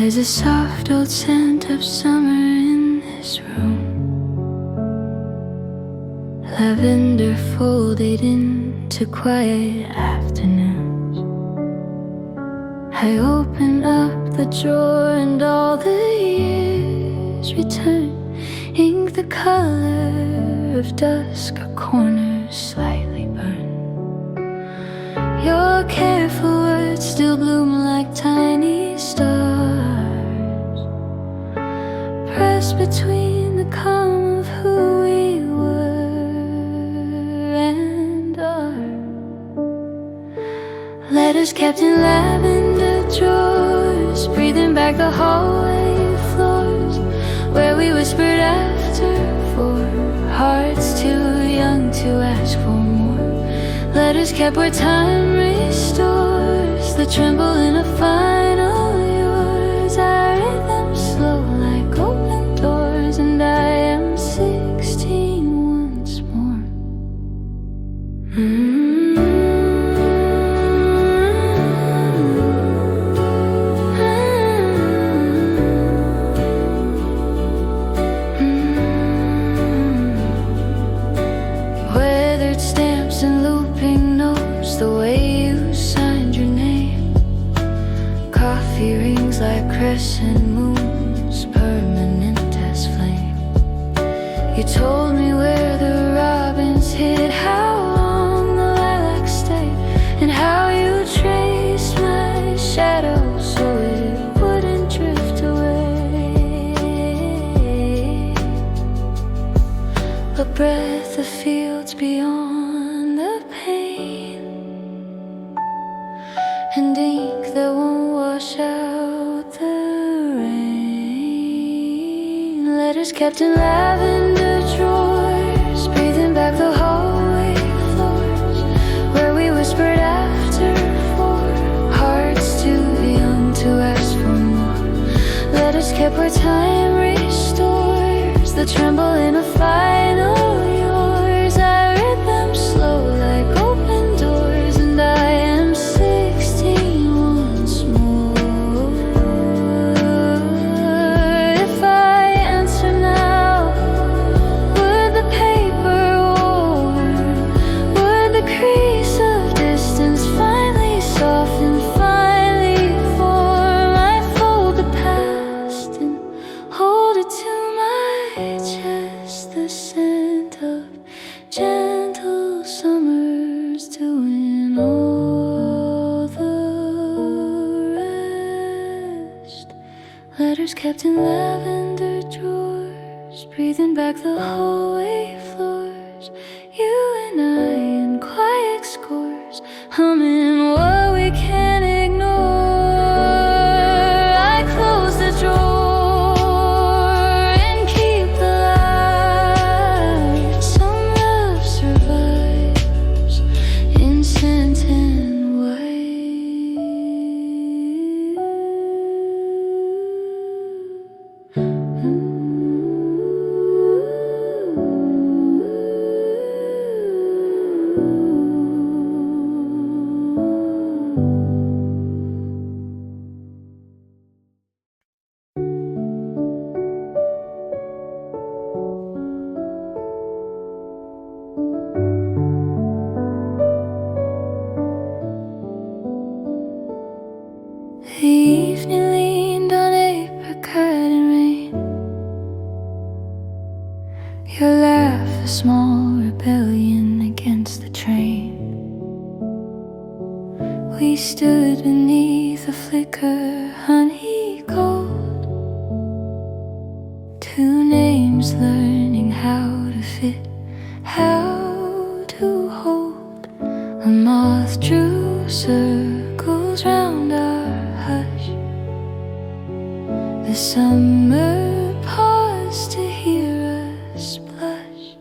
There's a soft old scent of summer in this room. Lavender folded into quiet afternoons. I open up the drawer and all the years return. Ink the color of dusk, our corners slightly burn. Your careful words still bloom like tiny stars, pressed between the calm of who we were and are. Letters kept in lavender drawers, breathing back the hallway floors, where we whispered after for hearts too young to ask for more. Letters kept where time restores the tremble in a final yours. I read them slow like open doors, and I am 16 once more. Weathered stamps and looping notes, the way you signed your name. Coffee rings like crescent moons, permanent as flame. You told me where the robins hid, how long the lilacs stayed, and how you traced my shadow so it wouldn't drift away. A breath of fields beyond the pain, and ink that won't wash out the rain. Letters kept in lavender drawers, breathing back the hallway floors, where we whispered after for hearts too young to ask for more. Letters kept where time restores the tremble in a final yours. I read them slow like open doors, and I am 16 once more. If I answer now, would the paper warm? Would the crease of distance finally soften, finally form? I fold the past and hold it to my chest, the scent of gentle summers doing all the rest. Letters kept in lavender drawers, breathing back the hallway floors, you and I in quiet scores, humming what we can't ignore. I close the drawer and keep the light. Some love survives in scent and white. The evening leaned on apricot and rain. Your laugh a small rebellion against the train. We stood beneath a flicker, honey gold. Two names learning how to fit, how to hold. A moth drew circles round our hush. The summer paused to hear us blush.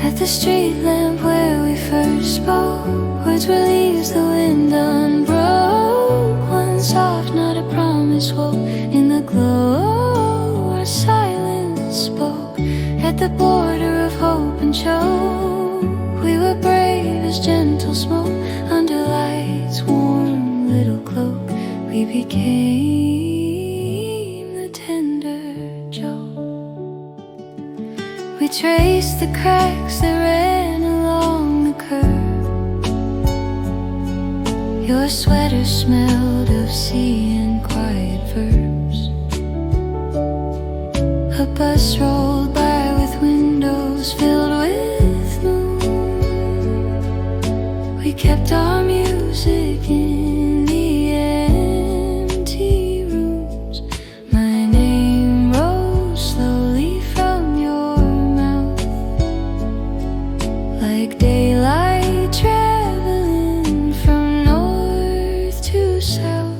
At the street lamp where we first spoke, words were leaves the wind unbroke. One soft, not a promise, woke in the glow. Our silence spoke at the border of hope and show. We were brave as gentle smoke under light's warm little cloak. We became the tender joke. We traced the cracks that ran along the curb. Your sweater smelled of sea and quiet verbs. A bus rolled by with windows filled with moon. We kept our music in the empty rooms. My name rose slowly from your mouth, like daylight traveling from north to south.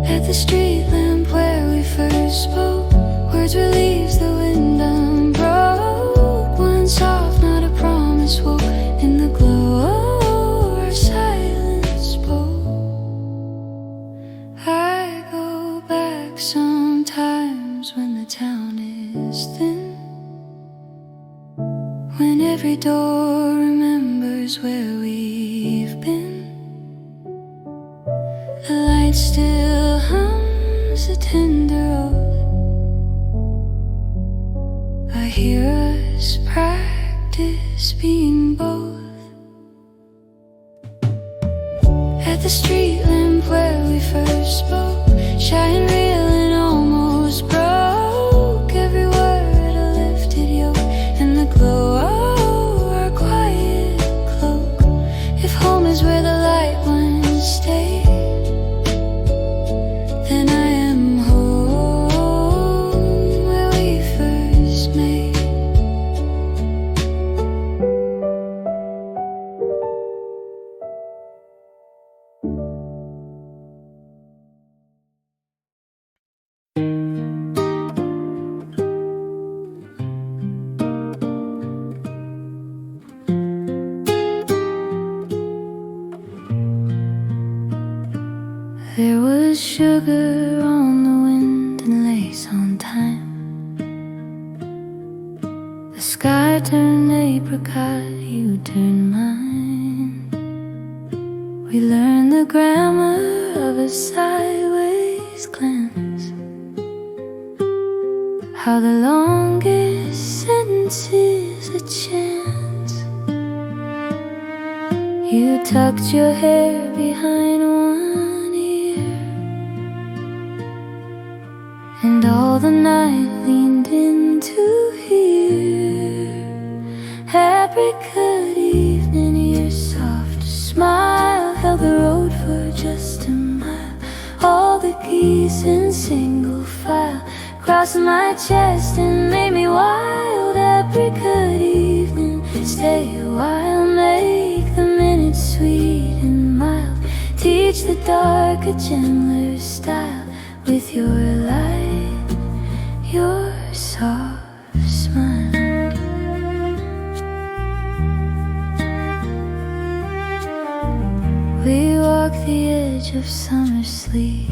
At the street lamp where we first spoke, words were leaves the wind unbroke. One soft, not a promise, woke in the glow. Our silence spoke. I go back sometimes when the town is thin, when every door remembers where we've been. The light still hums a tender oath. I hear us practice being both. At the street lamp where we first spoke, shy and real and almost broke. Every word a lifted yoke and the glow of our quiet cloak. If home is where the light ones stay, then I am home where we first made. There was sugar on the wind and lace on time. The sky turned apricot, you turned mine. We learned the grammar of a sideways glance, how the longest sentence is a chance. You tucked your hair behind one ear, and all the night leaned in to hear. Apricot evening, your soft smile held the road for just a mile. All the keys in single file crossed my chest and made me wild. Apricot evening, stay a while, make the minutes sweet and mild. Teach the dark a gentler style with your light, your soft smile. We walk the edge of summer sleep,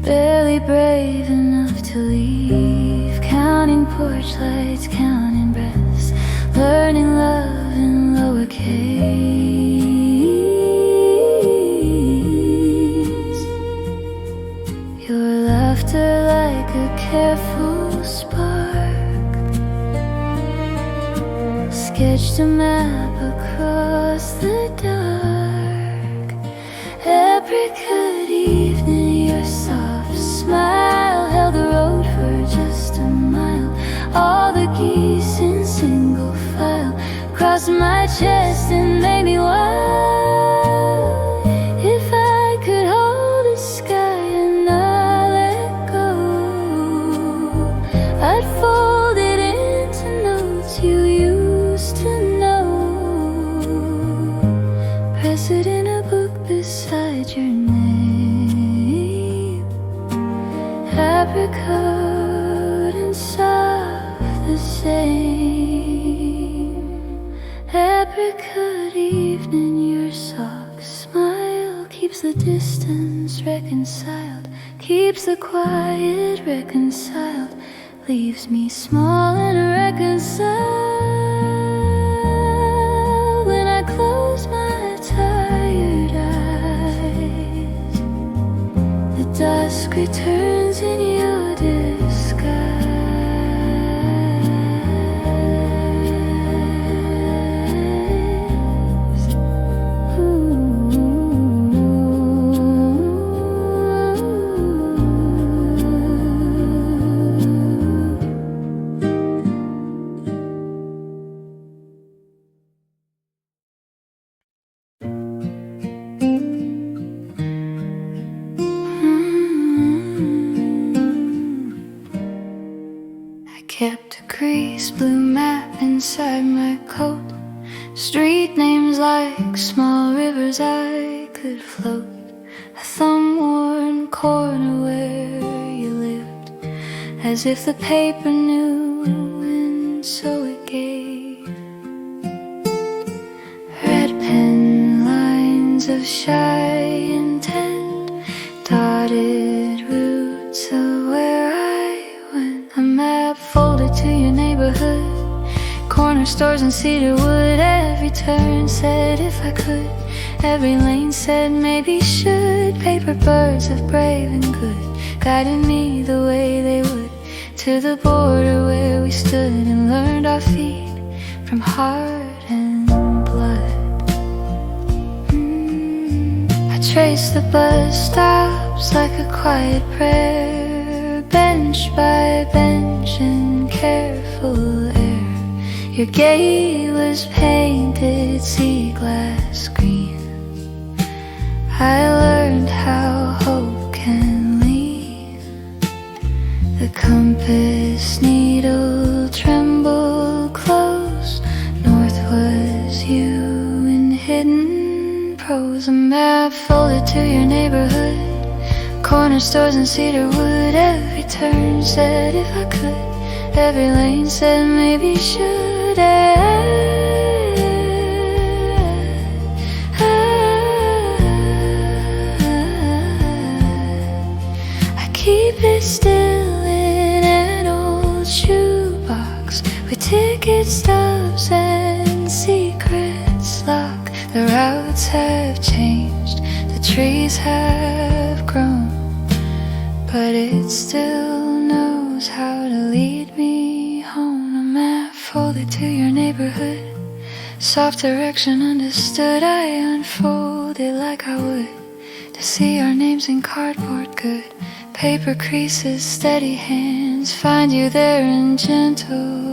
barely brave enough to leave. Counting porch lights, counting breaths, learning love in lowercase. Your laughter like a careful spark sketched a map across the dark. Apricot evening, your soft smile held the road for just a mile. All the geese in single file crossed my chest and made me wild. If I could hold the sky and not let go, I'd fold it into notes you used to know. Press it in a book beside your name. Apricot and soft the same. Apricot evening, your soft smile keeps the distance reconciled, keeps the quiet reconciled, leaves me small and reconciled. When I close my tired eyes, dusk returns in your disguise. Kept a creased blue map inside my coat, street names like small rivers I could float, a thumb-worn corner where you lived, as if the paper knew, and so it gave red pen lines of shy intent, dotted routes of where I went, a map folded to your neighborhood, corner stores in Cedarwood. Every turn said if I could, every lane said maybe should. Paper birds of brave and good guided me the way they would, to the border where we stood and learned our feet from heart and blood. I traced the bus stops like a quiet prayer, bench by bench in careful air. Your gate was painted sea glass green. I learned how hope can lean. The compass needle trembled close. North was you in hidden prose. A map folded to your neighborhood, corner stores in Cedarwood. Every turn said if I could, every lane said maybe should. I keep it still in an old shoebox with ticket stubs and secrets locked. The routes have changed, the trees have grown, but it still knows how to lead me home. A map folded to your neighborhood, soft direction understood. I unfolded like I would to see our names in cardboard good. Paper creases, steady hands, find you there in gentle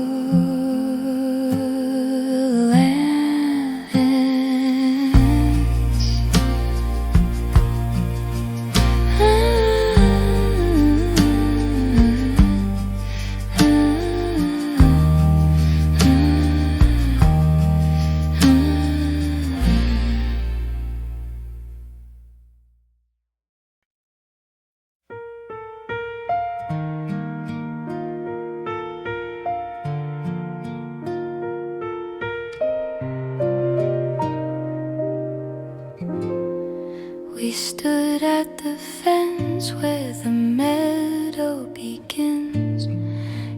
We stood at the fence where the meadow begins.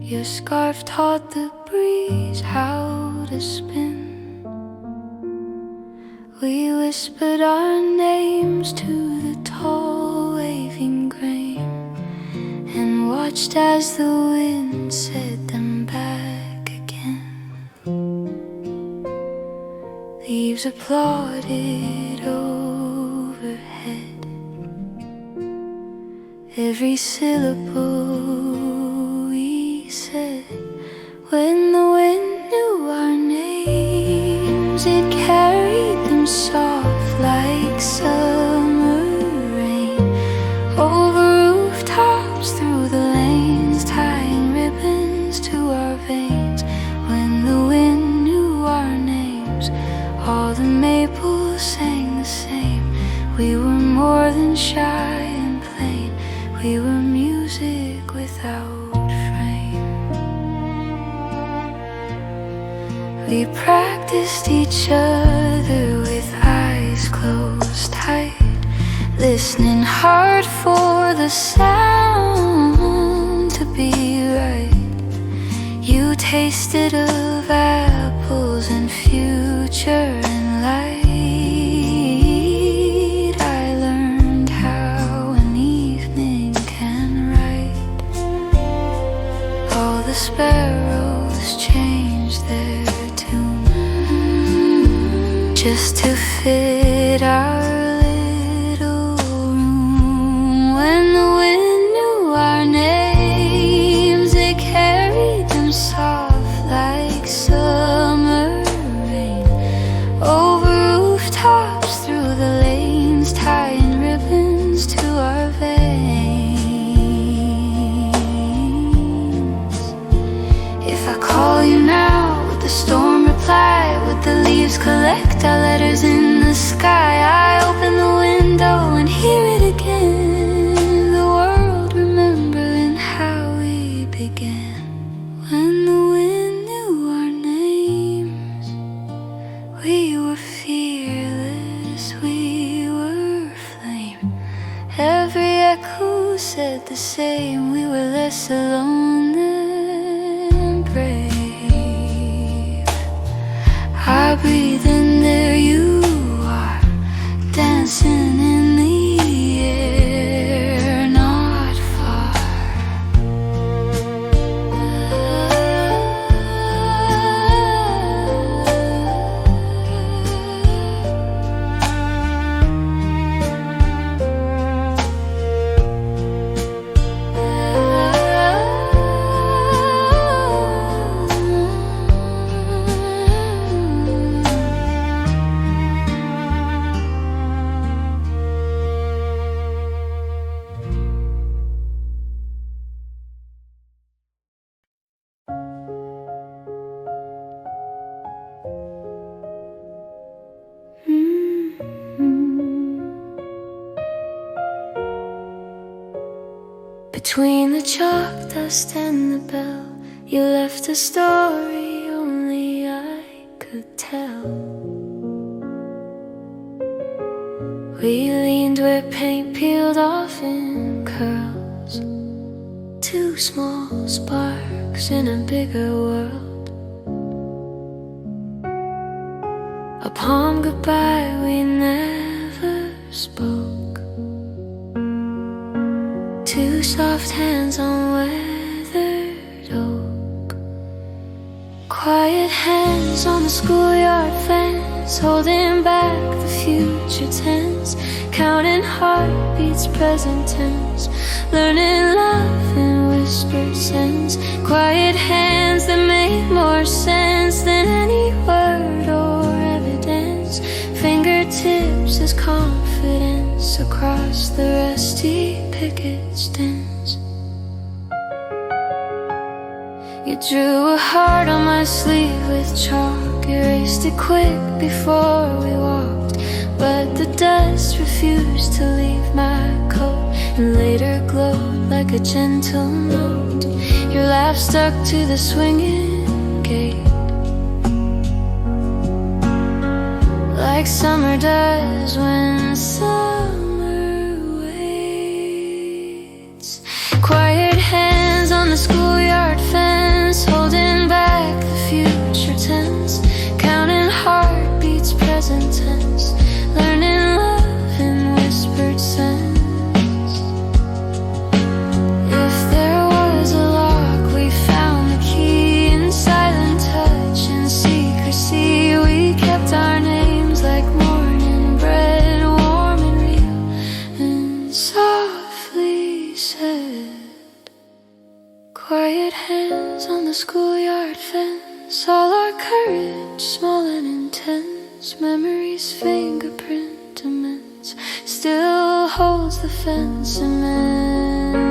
Your scarf taught the breeze how to spin. We whispered our names to the tall waving grain and watched as the wind set them back again. Leaves applauded overhead, every syllable we said. When the wind knew our names, it carried them soft like summer rain, over rooftops, through the lanes, tying ribbons to our veins. When the wind knew our names, all the maples sang the same. We were more than shy and plain, we were music without frame. We practiced each other with eyes closed tight, listening hard for the sound to be right. You tasted of apples and future and light. I learned how an evening sparrows change their tune just to fit our little room. When the wind knew our names, it carried them soft like summer rain over rooftops, through the lanes, tying ribbons to our veins. If I call you now, would the storm reply? Would the leaves collect our letters in the sky? I open the window and hear it again, the world remembering how we began. When the wind knew our names, we were fearless, we were flame. Every echo said the same, we were less alone than brave. I breathe and there you are, dancing in the air, not far. Between the chalk dust and the bell, you left a story only I could tell. We leaned where paint peeled off in curls, two small sparks in a bigger world. Upon goodbye we never spoke. Two soft hands on weathered oak, quiet hands on the schoolyard fence, holding back the future tense, counting heartbeats present tense, learning love in whispered sense. Quiet hands that make more sense than any word or evidence, fingertips as confidence across the rusty picket stands. You drew a heart on my sleeve with chalk, erased it quick before we walked, but the dust refused to leave my coat, and later glowed like a gentle note. Your laugh stuck to the swinging gate, like summer does when summer waits. Quiet hands on the schoolyard fence, holding back the future tense, counting heartbeats present tense, learning love in whispered sense. If there was a lock, we found the key in silent touch and secrecy. We kept our names like morning bread, warm and real, and softly said. Quiet hands on the schoolyard fence, all our courage small and intense, memories fingerprint immense, still holds the fence immense.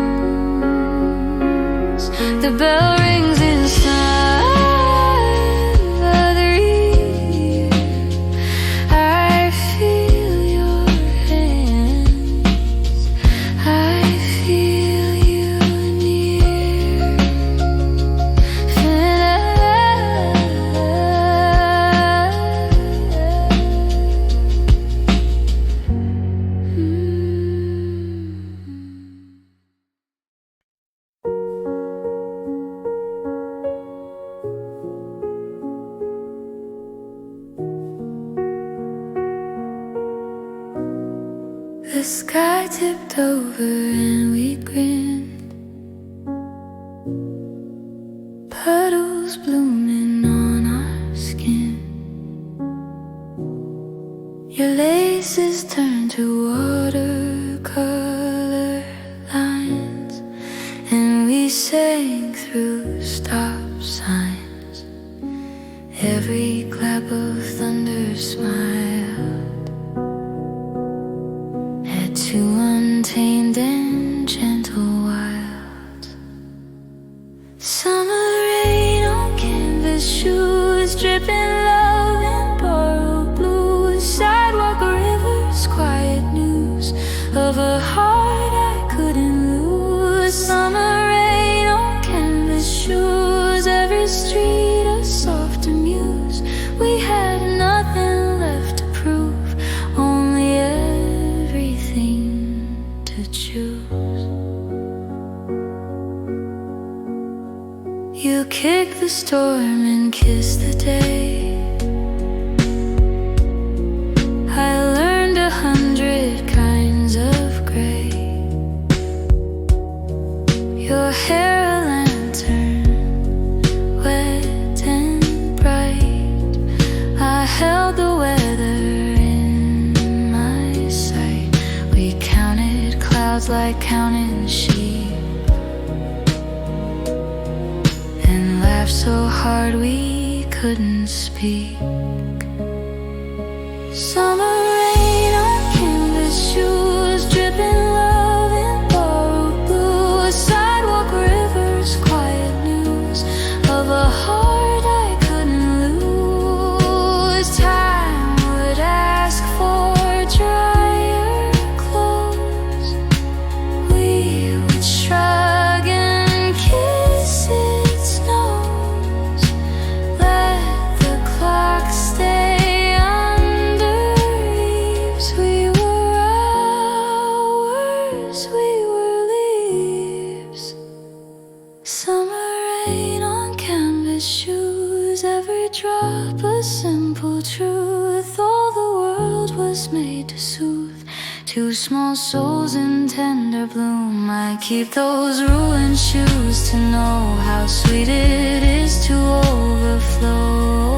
The bell rings inside the reed, I feel your hands, I feel you near. The sky tipped over and we grinned. We sang through stop signs. Every clap of thunder smiled at two untamed and gentle wilds. Summer rain on canvas shoes, dripping love and borrowed blues. Sidewalk rivers, quiet news of a heart I couldn't lose. Summer rain on canvas shoes, every street a softer muse. We had nothing left to prove, only everything to choose. You kick the storm and kiss the day. I learned 100 kinds of gray. Your hair a lantern, wet and bright. I held the weather in my sight. We counted clouds like counting sheep, and laughed so hard we couldn't speak. Summer rain on canvas shoes, dripping love and borrowed blues. Sidewalk rivers, quiet news of a heart I couldn't lose. Time would ask for drier clothes. We would shrug and kiss its nose. Let the clock stay under eaves. We were hours, we were leaves. Summer rain on canvas shoes, every drop a simple truth. All the world was made to soothe two small souls in tender bloom. I keep those ruined shoes to know how sweet it is to overflow.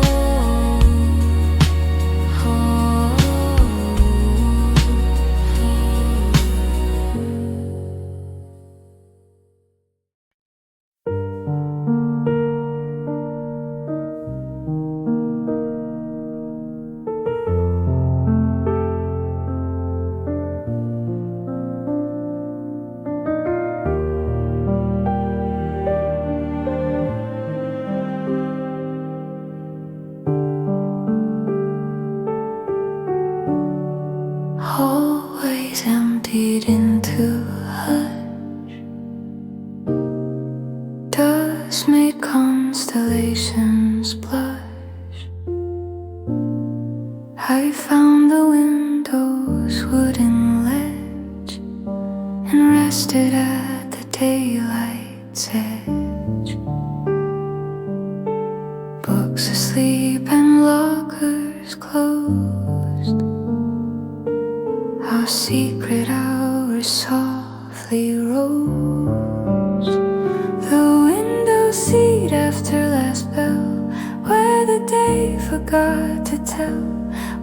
Always emptied into hush. Dust made constellations blush. I found the window's wooden ledge and rested at the daylight's edge. Books asleep and lockers closed. Our secret hours softly rose. The window seat after last bell, where the day forgot to tell,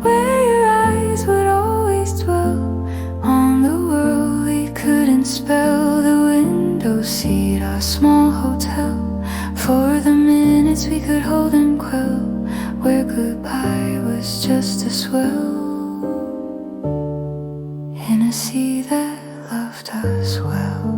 where your eyes would always dwell on the world we couldn't spell. The window seat, our small hotel, for the minutes we could hold and quell, where goodbye was just a swell in a sea that loved us well.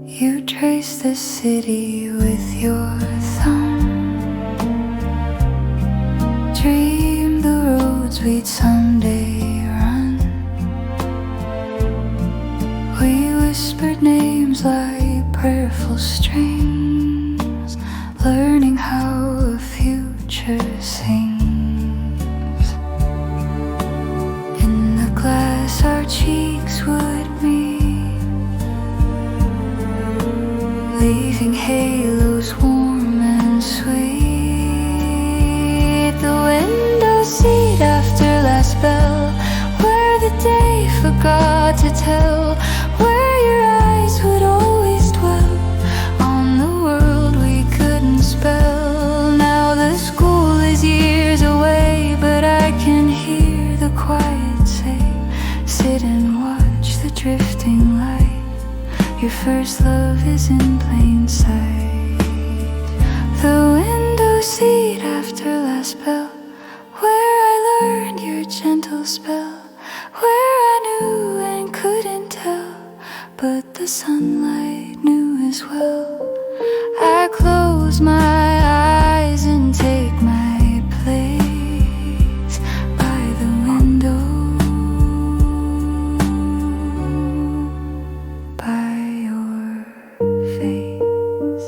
You trace the city with your thumb, dream the roads we'd someday run. We whispered names like prayerful strings, learning how a future sings. In the glass our cheeks would meet, leaving halos warm and sweet. The window seat after last bell, where the day forgot to tell, where your eyes would always dwell on the world we couldn't spell. Now the school is years away, but drifting light. Your first love is in plain sight. The window seat after last bell, where I learned your gentle spell, where I knew and couldn't tell, but the sunlight knew as well. I close my eyes and take my place by the window, by your face.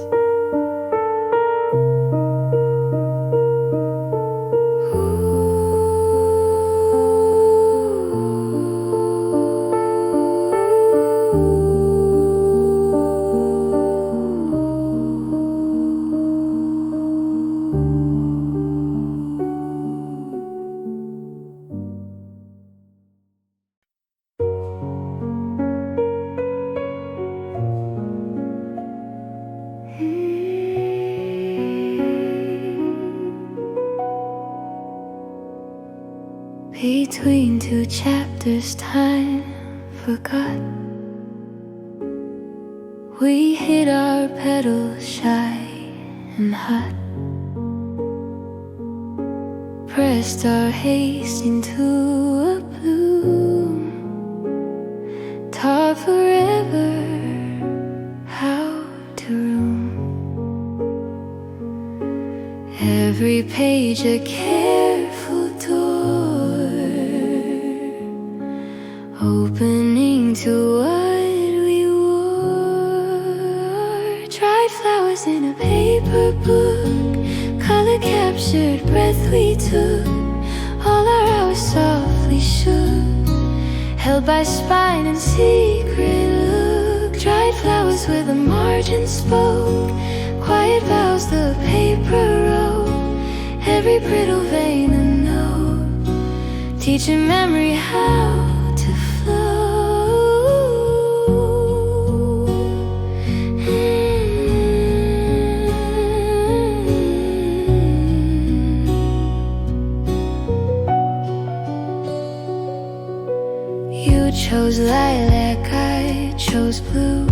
Between two chapters, time forgot. We hit our pedals shy and hot, pressed our haste into a bloom, taught forever how to roam. Every page a careful door, opening to what we wore. Dried flowers in a paper book, color captured breath we took. All our hours softly shook, held by spine and secret look. Dried flowers where the margin spoke, quiet vows the paper wrote. Every brittle vein a note, teaching memory how to You chose lilac, I chose blue.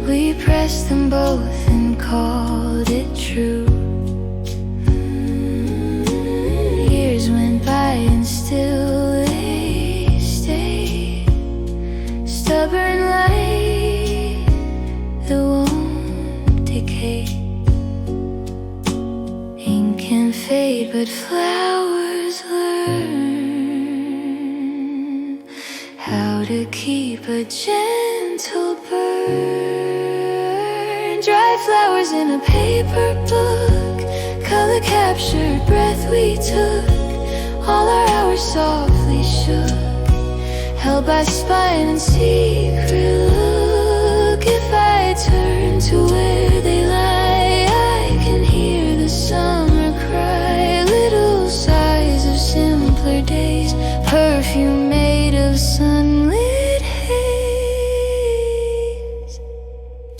We pressed them both and called it true. Years went by and still they stayed, stubborn light that won't decay. Ink can fade but flowers learn how to keep a gentle burn. Dry flowers in a paper book, color captured breath we took. All our hours softly shook, held by spine and secret look. If I turn to where they lie, I can hear the summer cry. Little sighs of simpler days, perfume made of sunlit haze.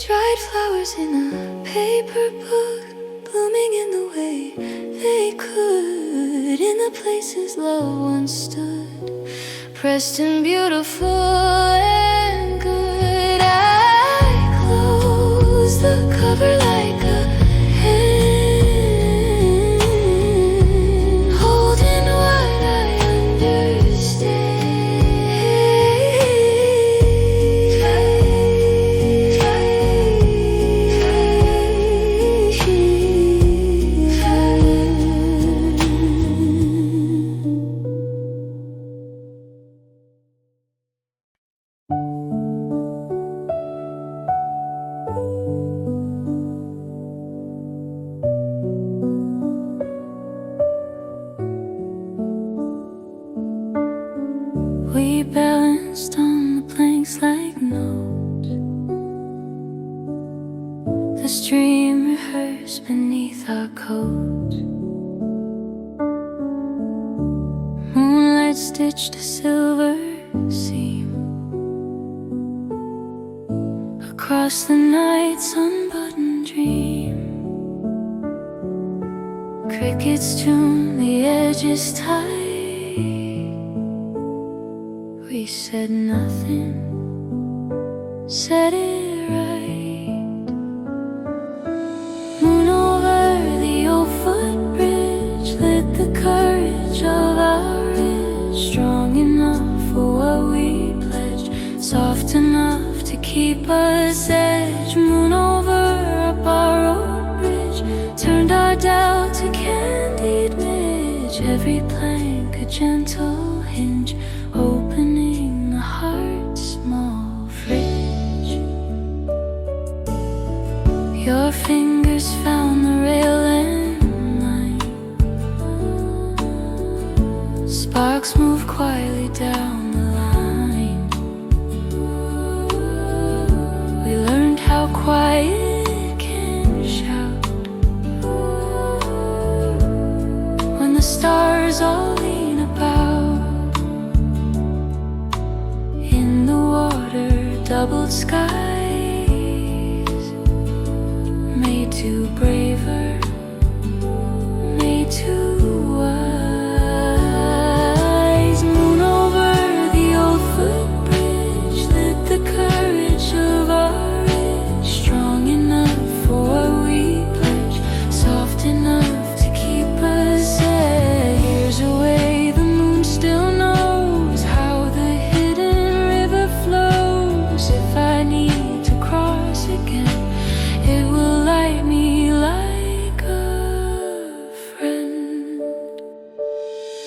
Dried flowers in a paper book, blooming in the way they could, in the places love once stood, pressed and beautiful and good. I close the cover like a hand, holding what I We balanced on the planks like notes. The stream rehearsed beneath our coats. Moonlight stitched a silver seam across the night's unbuttoned dream. Crickets tune the edges tight. We said nothing, said it right. Moon over the old footbridge lit the courage of our ridge, strong enough for what we pledged, soft enough to keep us edge. Moon over up our old bridge turned our doubt to candied midge, every plank a gentle hinge, opening a heart's small fridge. Your fingers found the rail and line, sparks move quietly down the line. We learned how quiet can shout when the stars all lean about. In the water, doubled skies made to braver, made to wise. Moon over the old footbridge lit the courage of our ridge, strong enough for what we pledge, soft enough to keep us at years away. The moon still knows how the hidden river flows. If I need to cross again, it will light me like a friend.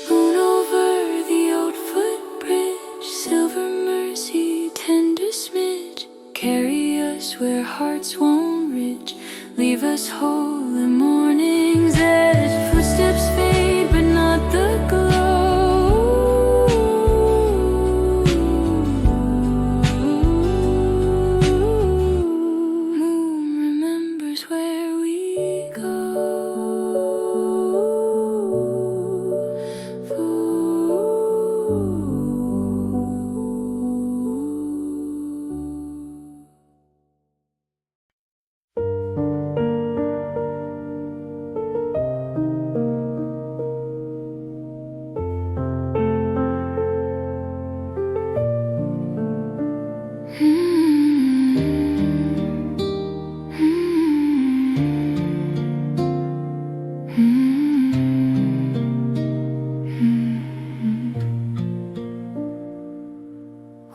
Moon over the old footbridge, silver mercy, tender smidge, carry us where hearts won't ridge, leave us whole in morning's edge. Footsteps fade but not the glow. Moon remembers where we go.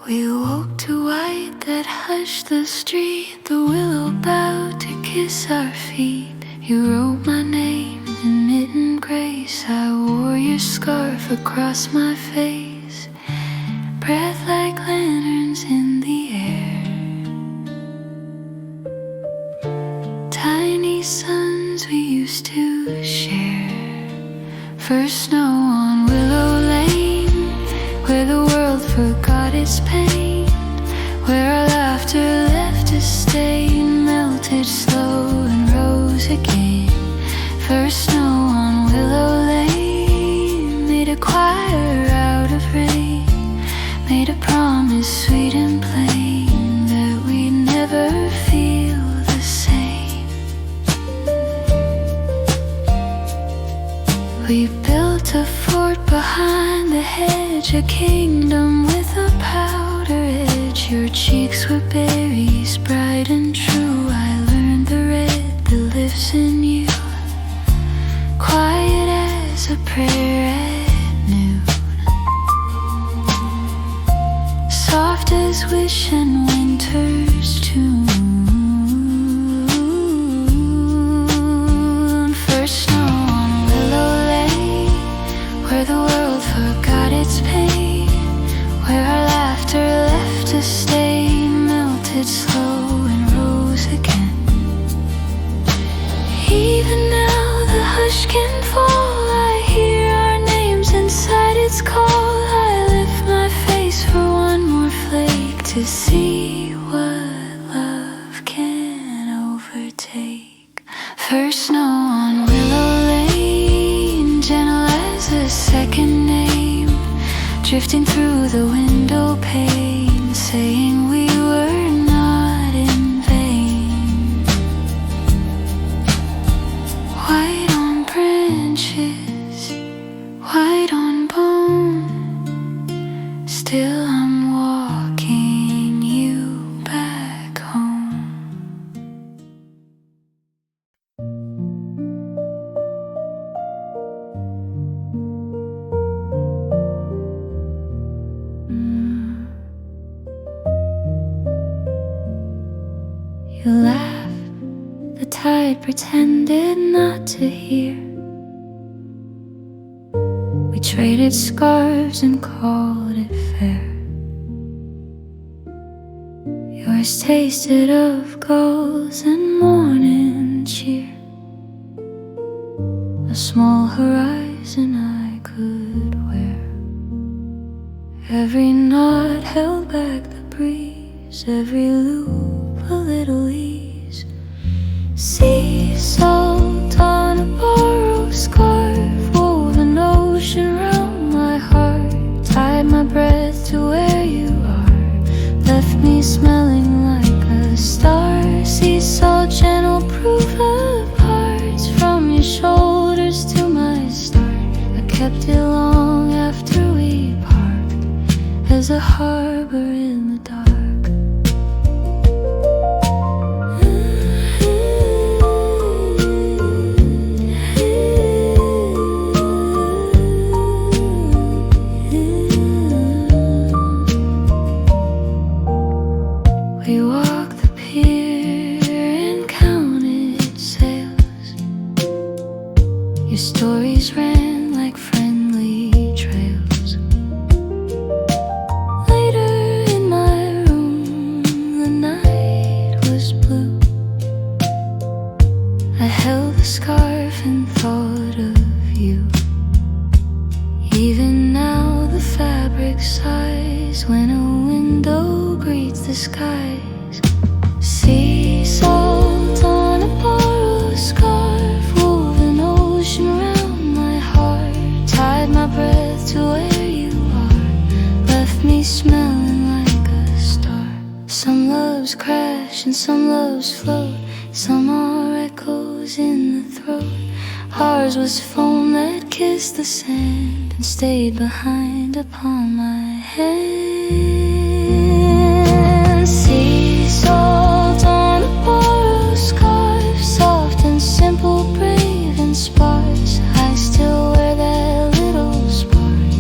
We woke to white that hushed the street, the willow bowed to kiss our feet. You wrote my name in mitten grace, I wore your scarf across my face, breath like lanterns in the air. Tiny suns we used to share. First snow on Willow Lane, where the world forgot its pain, where our laughter left a stain, melted slow and rose again. First snow on Willow Lane, made a choir out of rain, made a promise sweet and plain, that we'd never feel the same. We built a fort behind the hedge, a kingdom with a powder edge. Your cheeks were berries, bright and true. I learned the red that lives in you, quiet as a prayer at noon, soft as wish and winter's tune. First snow on Willow Lane, where the world forgot its pain, where our laughter left a stain, melted slow and rose again. Even now the hush can fall, I hear our names inside its call. I lift my face for one more flake to see what love can overtake. First snow on Willow Lane, gentle as a second name, drifting through the window pane, saying we were not in vain. White on branches, white on bone, still I'm walking. pretended not to hear. We traded scarves and called it fair. Yours tasted of gulls and morning cheer, a small horizon I could wear. Every knot held back the breeze, every loop a little ease. Sea salt on a borrowed scarf, wove an ocean round my heart, tied my breath to where you are, left me smelling like a star. Sea salt, gentle proof of hearts, from your shoulders to my start. I kept it long after we parked, as a harbor in the dark. We walked the pier and counted sails. Your stories ran like friendly trails. Later in my room, the night was blue. I held the scarf and thought of you. Even now the fabric sighs when a window greets the skies. Sea salt on a borrowed scarf, wove an ocean around my heart, tied my breath to where you are, left me smelling like a star. Some loves crash and some loves float, some are echoes in the throat. Ours was foam that kissed the sand and stayed behind upon my hand. Sea salt on a borrowed scarf, soft and simple, brave and sparse. I still wear that little spark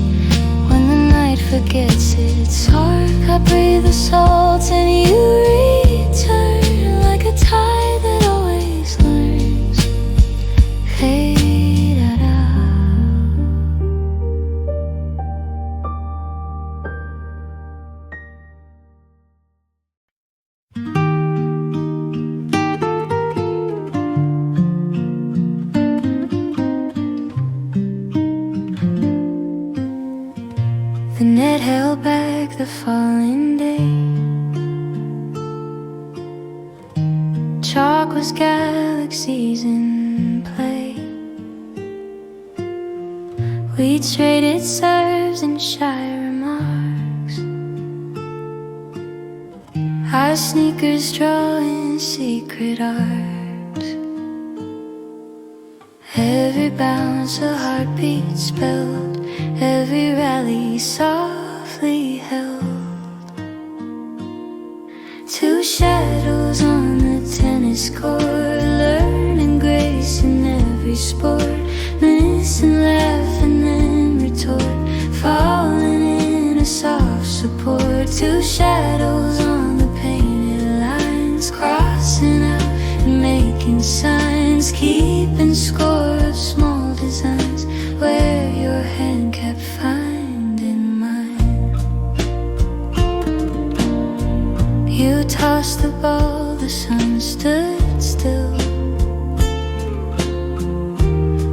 when the night forgets its arc. I breathe the salt and you return like a tide that always learns. Fade out. The net held back the falling day. Chalk was galaxies in play. We traded serves and shy remarks, our sneakers drawing secret art. Every bounce a heartbeat spelled, every rally softly held. Two shadows on the tennis court, learning grace in every sport, missing laugh and then retort, falling in a soft support. Two shadows on the painted lines, crossing out and making signs, keeping score of small designs where your hand kept finding mine. You tossed the ball, the sun stood still.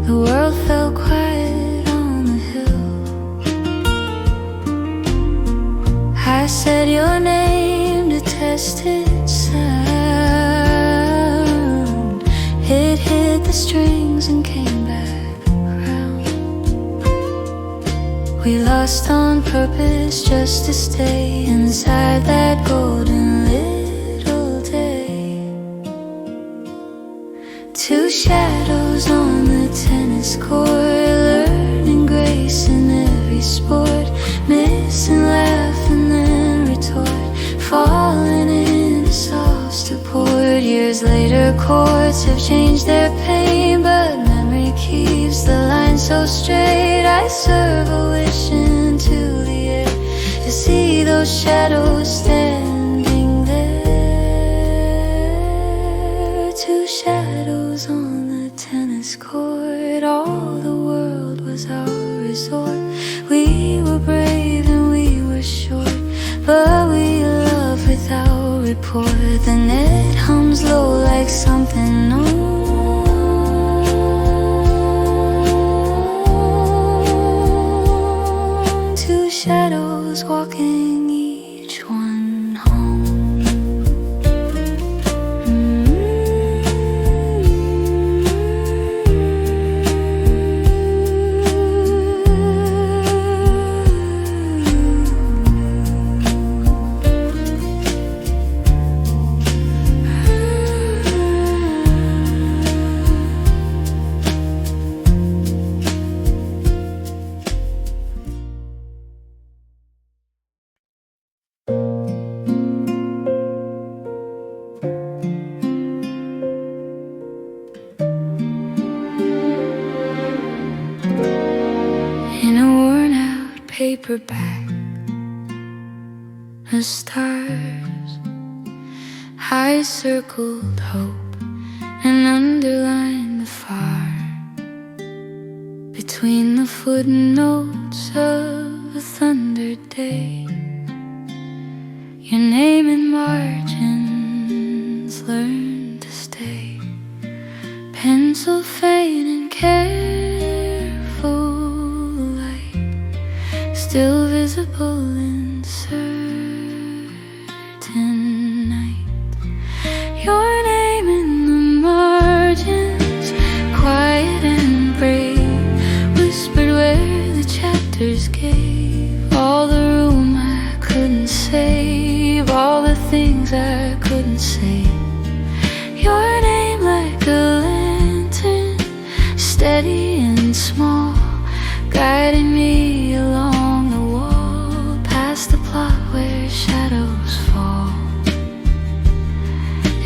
The world fell quiet on the hill. I said your name to test its sound. It hit the strings and came back round. We lost on purpose just to stay inside that golden little day. Two shadows on the tennis court, learning grace in every sport, missing laugh and then retort, falling in a soft support. Years later chords have changed their pain, but memory keeps the line so straight. I serve a wish into the air to see those shadows standing there. Two shadows forth, and it hums low like something new. Two shadows walking, each one home. Paperback, the stars, I circled hope and underlined the fire between the footnotes of a thunder day. Your name in margins learn to stay, pencil faint and careful, still visible in certain night. Your name in the margins, quiet and brave, whispered where the chapters gave all the room I couldn't save, all the things I couldn't say. Your name like a lantern, steady and small, guiding me along the plot where shadows fall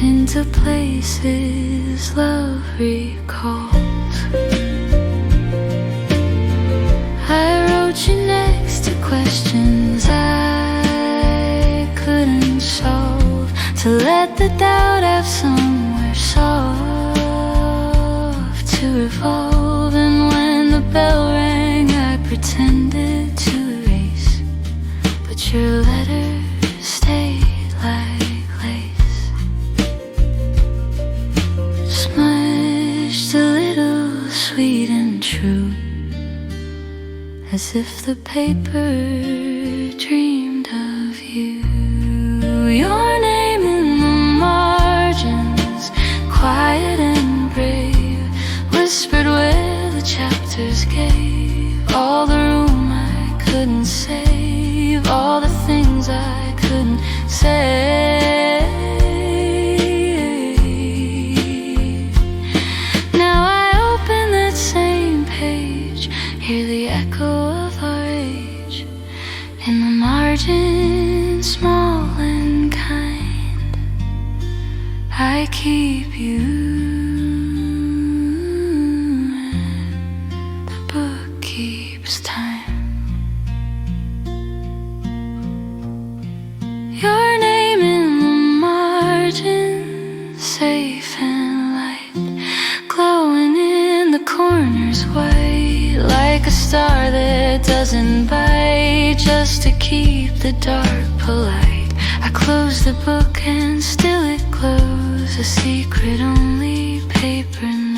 into places love recalls. I wrote you next to questions I couldn't solve, to let the doubt have somewhere soft to revolve. And when the bell rang, I pretended to erase, but your letter stayed like lace, smudged a little sweet and true, as if the paper dreamed of you. Your name in the margins, quiet and brave, whispered where the chapters gave all the room I couldn't save, all the things I couldn't say. Now I open that same page, hear the echo of our age in the margin, small and kind. I keep you, the book keeps time. Your name in the margin, safe and light, glowing in the corners white, like a star that doesn't bite, just to keep the dark polite. I close the book and still it glows, a secret only paper knows.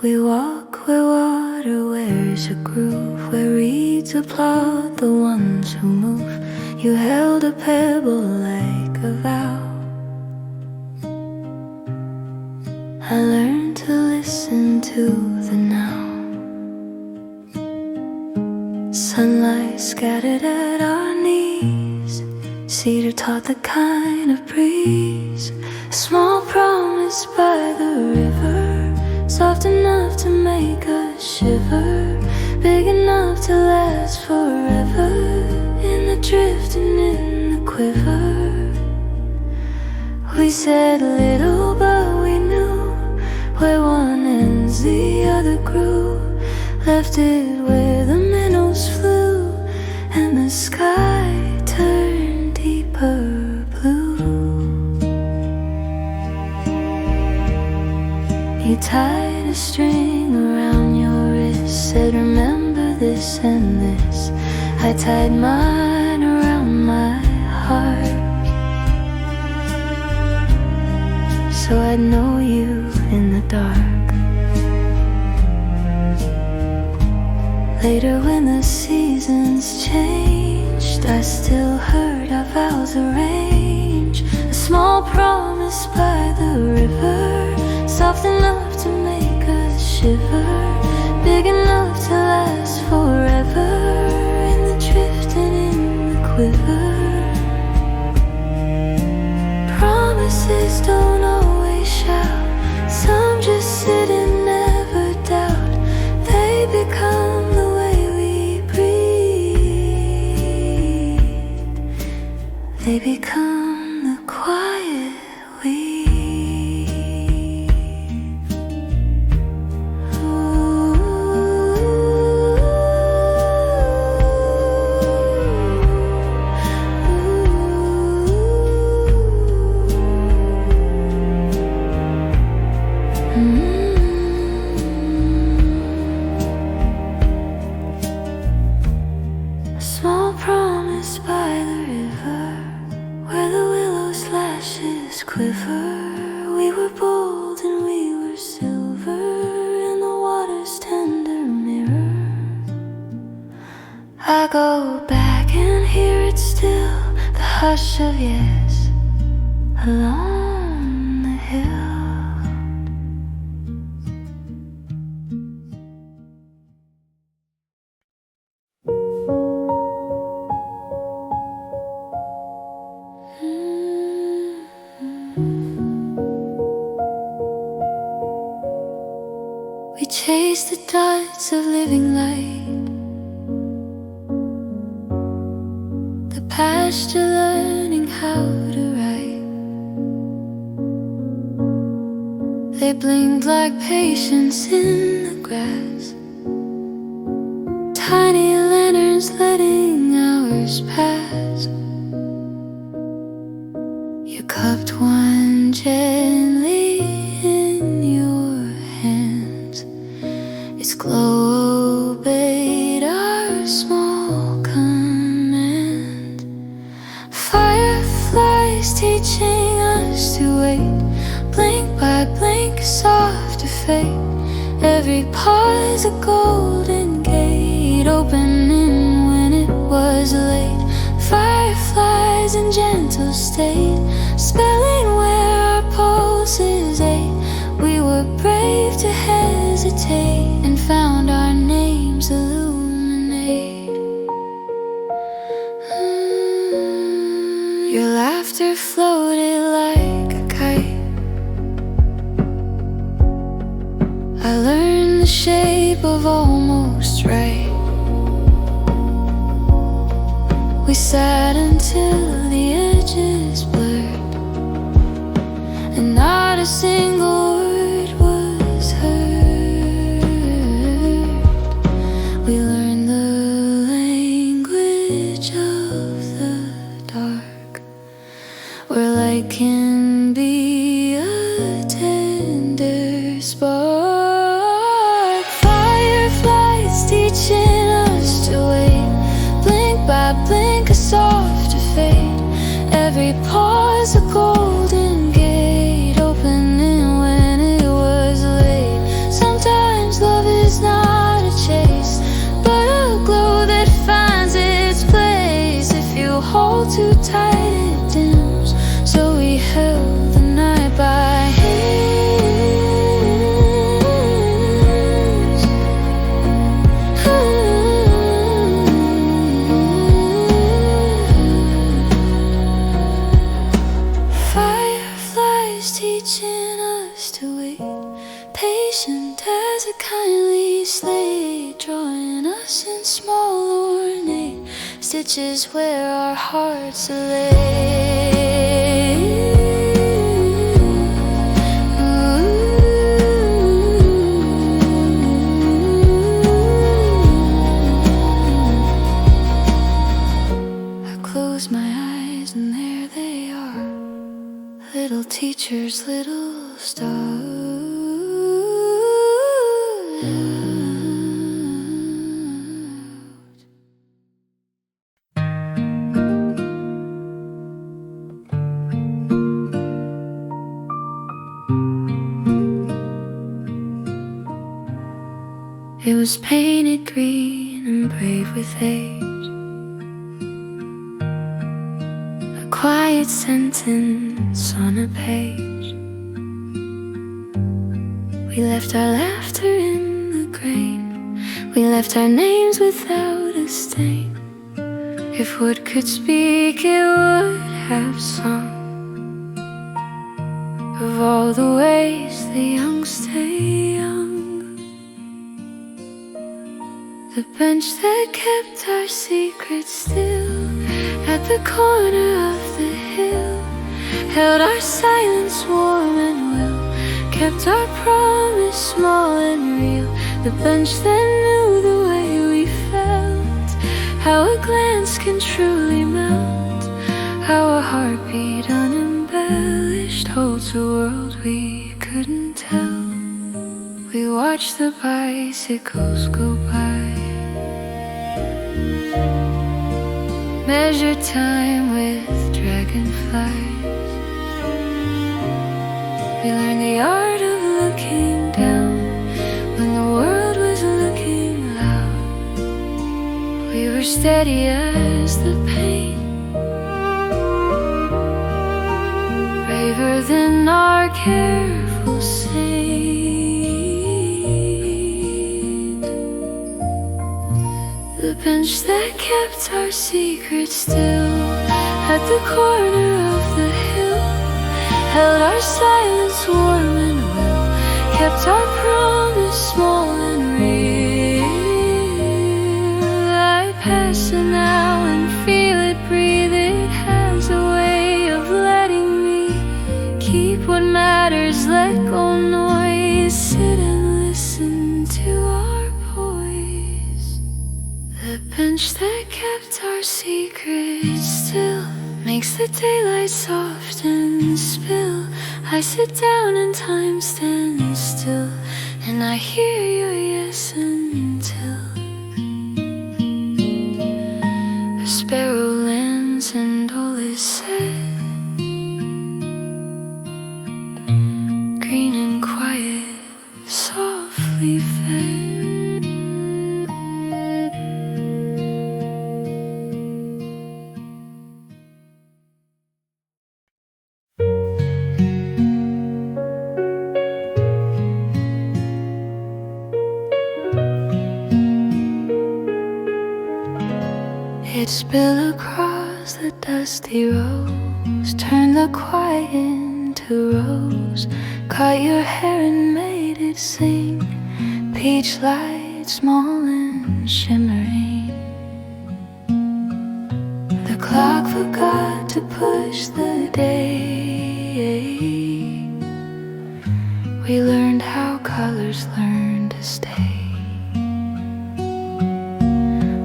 We walk where water wears a groove, where reeds applaud the ones who move. You held a pebble like a vow. I learned to listen to the now. Sunlight scattered at our knees, cedar taught the kind of breeze. A small promise by the river, soft enough to make us shiver, big enough to last forever. In the drift and in the quiver, we said little but we knew where one left it where the minnows flew and the sky turned deeper blue. You tied a string around your wrist, said remember this and this. I tied mine around my heart, so I'd know you in the dark. Later when the seasons changed, I still heard our vows arranged. A small promise by the river, soft enough to make us shiver, big enough to last forever, in the drift and in the quiver. Promises don't always shout, some just sit and never doubt. They become the way we breathe, they become the quiet we. I go back and hear it still, the hush of yes along the hill. We chase the darts of living light, pasture learning how to write. They blinked like patience in the grass, tiny lanterns letting hours pass. You cupped one gently in your hands, its glow obeyed our small command. Fireflies teaching us to wait, blink by blink, a softer fate. Every pause a golden gate, opening when it was late. Fireflies in gentle state, spelling where our pulses ate. We were brave to hesitate and found our names illuminate. Your laughter floated like a kite. I learned the shape of almost right. We sat until the edges blurred, and not a single word was heard. We learned the language of the dark, where light can be a tender spark. Fireflies teaching us to wait, blink by blink, a softer fate. Every pause a golden gate, opening when it was late. Sometimes love is not a chase, but a glow that finds its place. If you hold too tight it dims, so we held the night by hands. Fireflies teaching us to wait, patient as a kindly slate, drawing us in small ornate stitches where our hearts are laid. close my eyes and there they are, little teachers, little stars. It was painted green and brave with age, a quiet sentence on a page. We left our laughter in the grain, we left our names without a stain. If wood could speak, it would have sung of all the ways the young stay young. The bench that kept our secrets still at the corner of the hill held our silence warm and well, kept our promise small and real. The bench that knew the way we felt, how a glance can truly melt, how a heartbeat unembellished holds a world we couldn't tell. We watched the bicycles go by, measure time with dragonflies. We learned the art of looking down when the world was looking loud. We were steady as the pain, braver than our careful saint. The bench that kept our secrets still at the corner of the hill held our silence warm and well, kept our promise small and real. I pass it now and feel it breathe. It has a way of letting me keep what matters, let go noise, sit and listen to our voice. The bench that kept our secrets still makes the daylight soft and spill. I sit down and time stands still, and I hear your yes until a sparrow lands and all is said, green and quiet, softly fed. It spilled across the dusty roads, turned the quiet into rose, caught your hair and made it sing, peach light, small and shimmering. The clock forgot to push the day. We learned how colors learn to stay.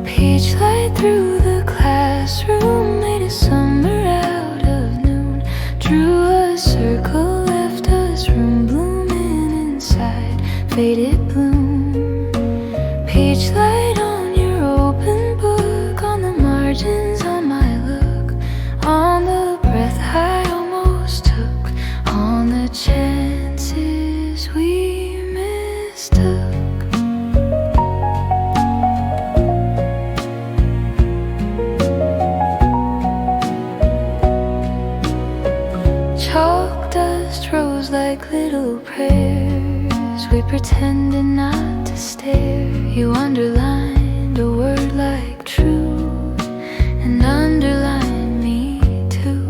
Peach light through the classroom, made a summer out of noon, drew a circle, left us room blooming inside, faded bloom. Peach light on your open book, on the margins on my look, on the breath I almost took, on the chances we mistook. Like little prayers, we pretended not to stare. You underlined a word like true, and underlined me too.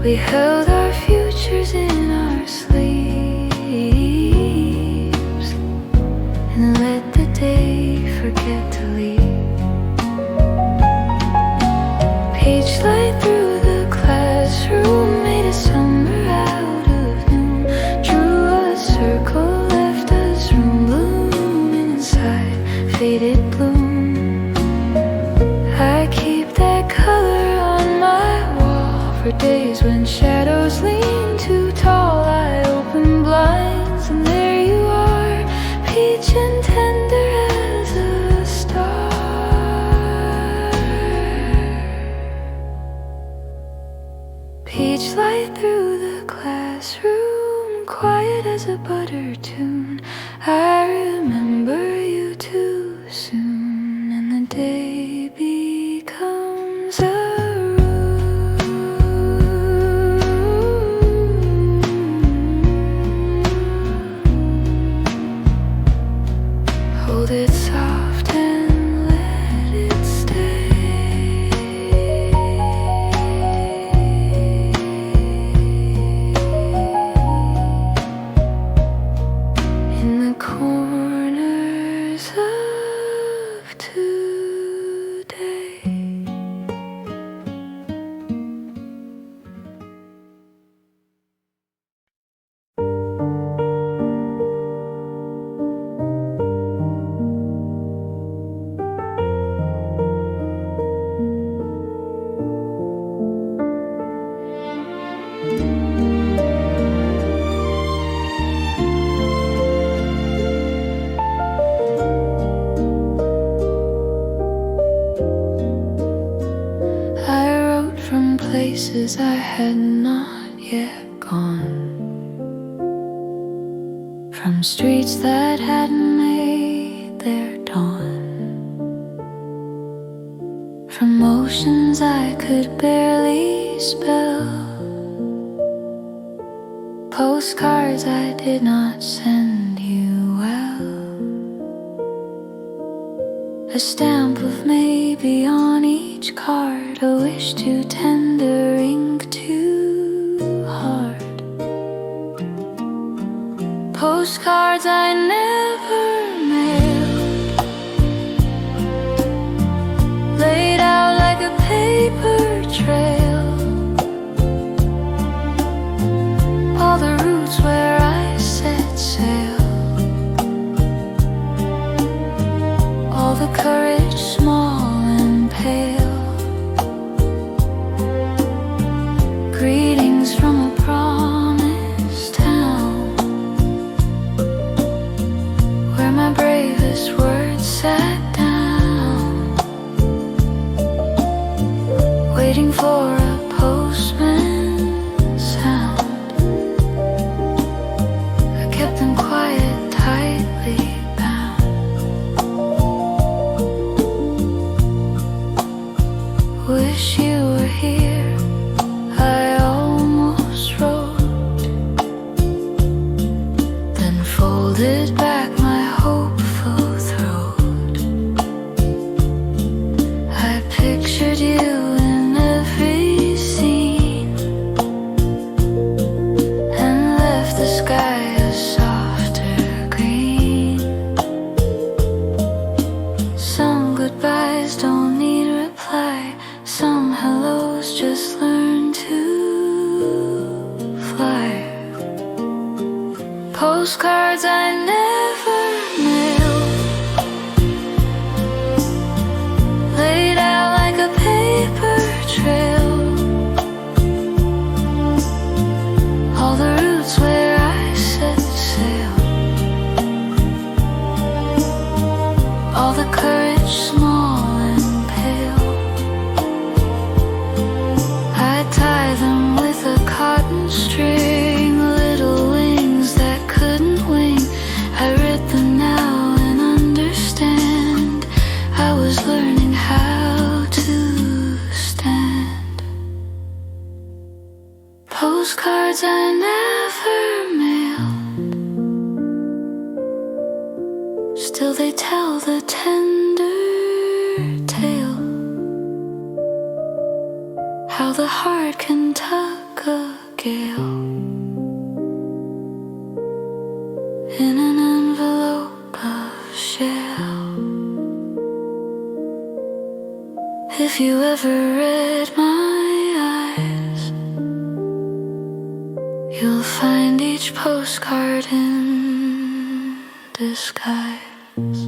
We held our futures in our sleeves, and let the day forget to leave. Peach light through the classroom, made a summer out of noon, drew a circle, left us room blooming inside, faded bloom. awkward days when shadows lean too tall. I open blinds and there you are, peach and tender as a star. Peach light through the classroom, quiet as a butter tune. I remember you too soon, and the day becomes a hold it soft and let it stay. In the corners of today. I wrote from places I had not yet gone, from streets that hadn't made their dawn, from oceans I could barely spell, postcards I did not send you well, a stamp of maybe on each card, a wish too tender, ink too hard, postcards I never mailed, laid out like a paper trail, all the routes where I set sail, all the courage small and pale, greetings from a promised town, where my bravest words sat down, waiting for a postman's sound. I kept them quiet, tightly bound. Wish you were here, I almost wrote, then folded back my hopeful throat. I pictured you in every scene, and left the sky a softer green. Some goodbyes don't need reply, some hellos just learn to fly. Postcards I never mailed, laid out like a paper trail, all the routes where I set sail, all the courage small and pale. I tie them with a cotton string, little wings that couldn't wing. I read them now and understand, I was learning how to stand. Postcards I never mailed, still they tell the tender tale, how the heart can tug a gale in an envelope of shell. If you ever read my eyes, you'll find each postcard in disguise.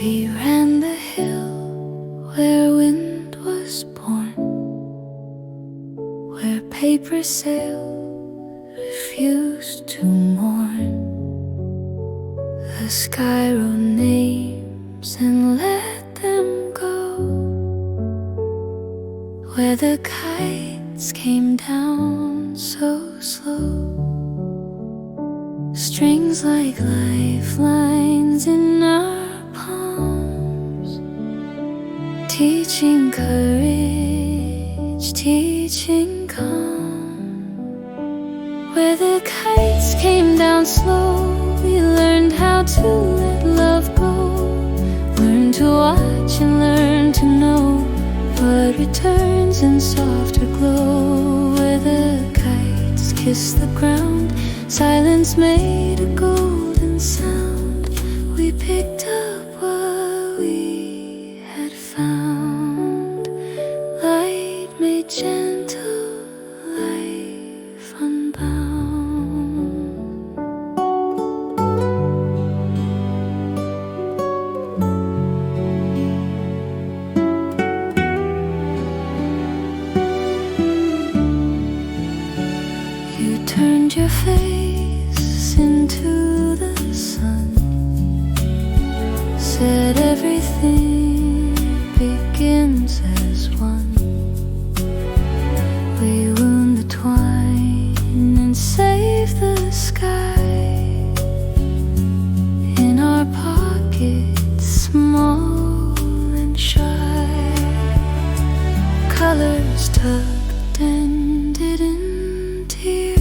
We ran the hill where wind was born, where paper sail refused to mourn. The sky wrote names and let them go, where the kites came down so slow. Strings like lifelines in our palms, teaching courage, teaching calm. Where the kites came down slow, we learned how to let love go. Learn to watch and learn to know what returns in softer glow. Where the kites kissed the ground, silence made a golden sound. We picked up what we had found. Light made gentle life unbound. You turned your face into the sun, said everything begins as one. We wound the twine and save the sky in our pockets, small and shy. Colors tucked and didn't tear.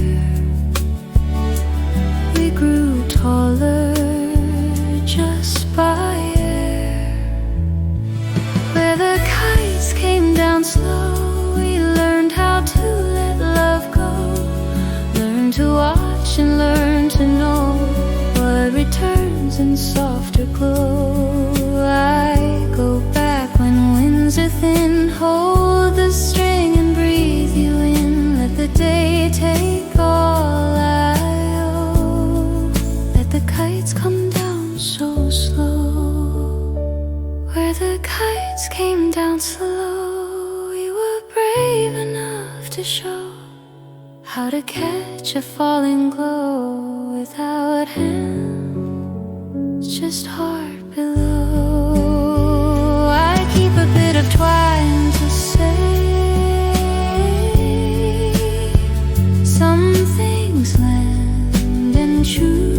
We grew taller just by air. Where the kites came down slow, we learned how to let love go. Learn to watch and learn to know what returns in softer glow. I go back when winds are thin, hold the string and breathe you in. Let the day take all I owe. Let the kites come down so slow. Where the kites came down slow, we were brave enough to show how to catch a falling glow without hands, just heart below. I keep a bit of twine to say some things land and choose.